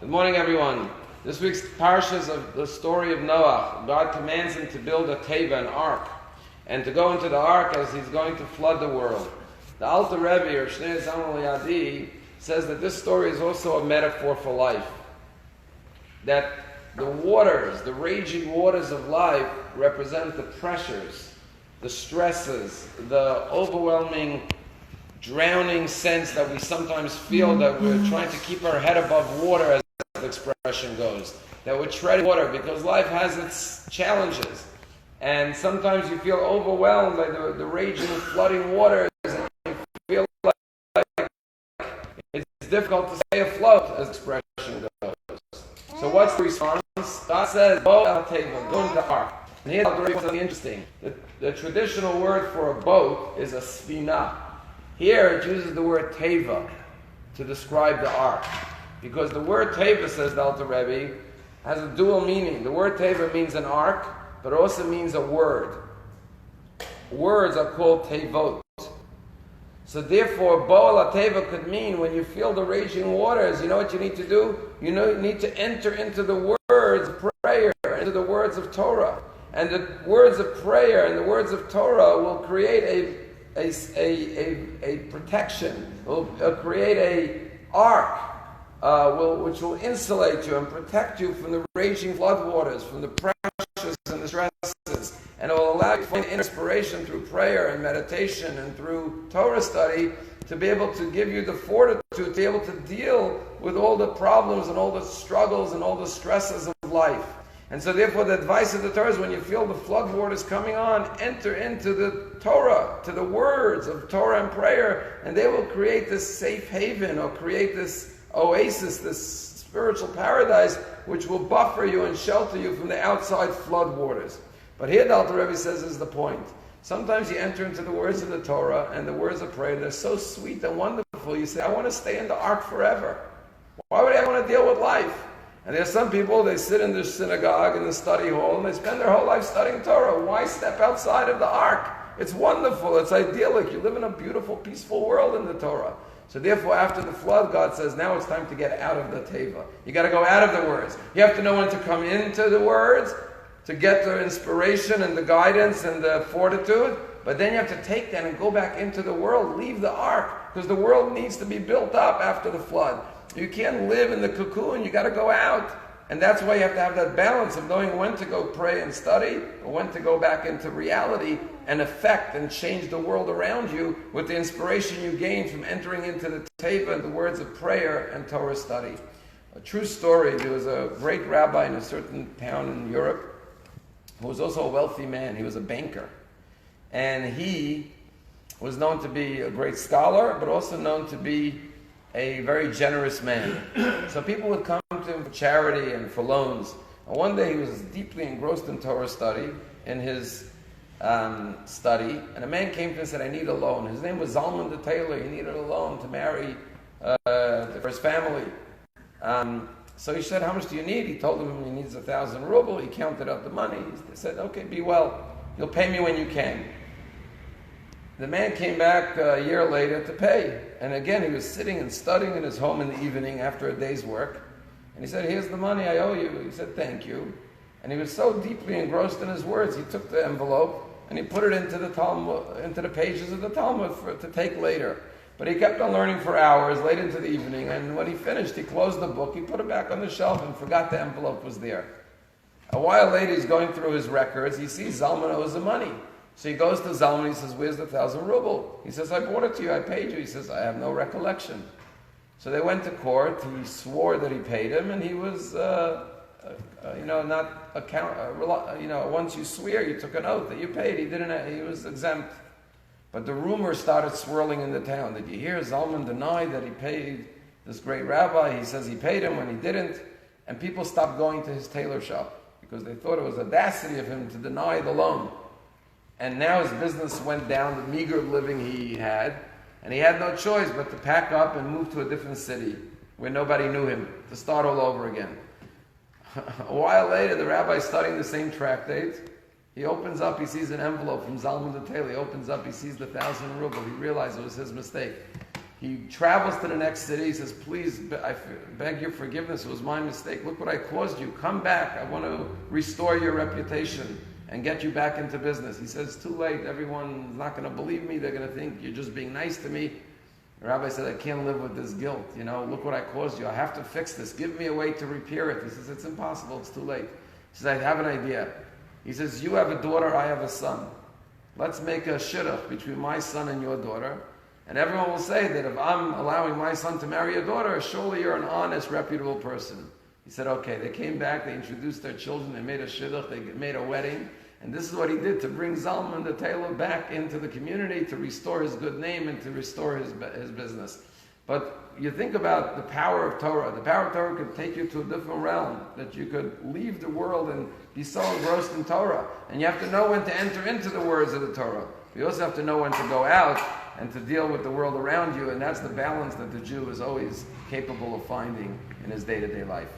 Good morning, everyone. This week's Parshas of the story of Noach. God commands him to build a teva, an ark, and to go into the ark as he's going to flood the world. The Alter Rabbi, or Scheiner, says that this story is also a metaphor for life. That the waters, the raging waters of life, represent the pressures, the stresses, the overwhelming, drowning sense that we sometimes feel that we're trying to keep our head above water, as the expression goes. That we're treading water because life has its challenges. And sometimes you feel overwhelmed by the raging, flooding waters, and you feel like it's difficult to stay afloat, as the expression goes. So what's the response? God says, "Boat al teva, go into the ark." And here's something interesting. The traditional word for a boat is a sfina. Here it uses the word teva to describe the ark. Because the word teva, says the Alter Rebbe, has a dual meaning. The word teva means an ark, but also means a word. Words are called tevot. So therefore, Bo'al HaTeva could mean when you feel the raging waters, you know what you need to do? You need to enter into the words of prayer, into the words of Torah. And the words of prayer and the words of Torah will create a protection, will create a ark, which will insulate you and protect you from the raging floodwaters, from the pressures and the stresses, and it will allow you to find inspiration through prayer and meditation and through Torah study to be able to give you the fortitude to be able to deal with all the problems and all the struggles and all the stresses of life. And so therefore the advice of the Torah is when you feel the floodwaters coming on, enter into the Torah, to the words of Torah and prayer, and they will create this safe haven or create this oasis, this spiritual paradise, which will buffer you and shelter you from the outside floodwaters. But here the Alter Rebbe says is the point. Sometimes you enter into the words of the Torah and the words of prayer, they're so sweet and wonderful, you say, I want to stay in the ark forever. Why would I want to deal with life? And there are some people, they sit in the synagogue, in the study hall, and they spend their whole life studying Torah. Why step outside of the ark? It's wonderful, it's idyllic. You live in a beautiful, peaceful world in the Torah. So therefore, after the flood, God says, now it's time to get out of the teva. You got to go out of the words. You have to know when to come into the words, to get the inspiration and the guidance and the fortitude. But then you have to take that and go back into the world, leave the ark, because the world needs to be built up after the flood. You can't live in the cocoon, you got to go out. And that's why you have to have that balance of knowing when to go pray and study, or when to go back into reality and affect and change the world around you with the inspiration you gain from entering into the teva and the words of prayer and Torah study. A true story, there was a great rabbi in a certain town in Europe who was also a wealthy man. He was a banker. And he was known to be a great scholar, but also known to be a very generous man. So people would come to him for charity and for loans. And one day he was deeply engrossed in Torah study, in his study, and a man came to him and said, I need a loan. His name was Zalman the tailor. He needed a loan to marry for his family. So he said, how much do you need? He told him he needs 1,000 ruble. He counted out the money. He said, okay, be well. You'll pay me when you can. The man came back a year later to pay. And again, he was sitting and studying in his home in the evening after a day's work. And he said, here's the money I owe you. He said, thank you. And he was so deeply engrossed in his words, he took the envelope and he put it into the Talmud, into the pages of the Talmud to take later. But he kept on learning for hours, late into the evening, and when he finished, he closed the book, he put it back on the shelf and forgot the envelope was there. A while later, he's going through his records, he sees Zalman owes the money. So he goes to Zalman, he says, where's the 1,000 ruble? He says, I brought it to you, I paid you. He says, I have no recollection. So they went to court, he swore that he paid him, and he was, once you swear, you took an oath that you paid, he was exempt. But the rumor started swirling in the town. Did you hear Zalman denied that he paid this great rabbi? He says he paid him when he didn't. And people stopped going to his tailor shop because they thought it was audacity of him to deny the loan. And now his business went down, the meager living he had, and he had no choice but to pack up and move to a different city where nobody knew him, to start all over again. A while later, the rabbi's studying the same tractate. He opens up, he sees an envelope from Zalman the tailor. He opens up, he sees the 1,000 ruble. He realized it was his mistake. He travels to the next city. He says, please, I beg your forgiveness. It was my mistake. Look what I caused you. Come back. I want to restore your reputation and get you back into business. He says, it's too late. Everyone's not going to believe me. They're going to think you're just being nice to me. The rabbi said, I can't live with this guilt. Look what I caused you. I have to fix this. Give me a way to repair it. He says, it's impossible. It's too late. He says, I have an idea. He says, you have a daughter. I have a son. Let's make a shidduch between my son and your daughter. And everyone will say that if I'm allowing my son to marry your daughter, surely you're an honest, reputable person. He said, okay. They came back, they introduced their children, they made a shidduch, they made a wedding. And this is what he did to bring Zalman the tailor back into the community, to restore his good name and to restore his business. But you think about the power of Torah. The power of Torah could take you to a different realm, that you could leave the world and be so engrossed in Torah. And you have to know when to enter into the words of the Torah. You also have to know when to go out and to deal with the world around you, and that's the balance that the Jew is always capable of finding in his day-to-day life.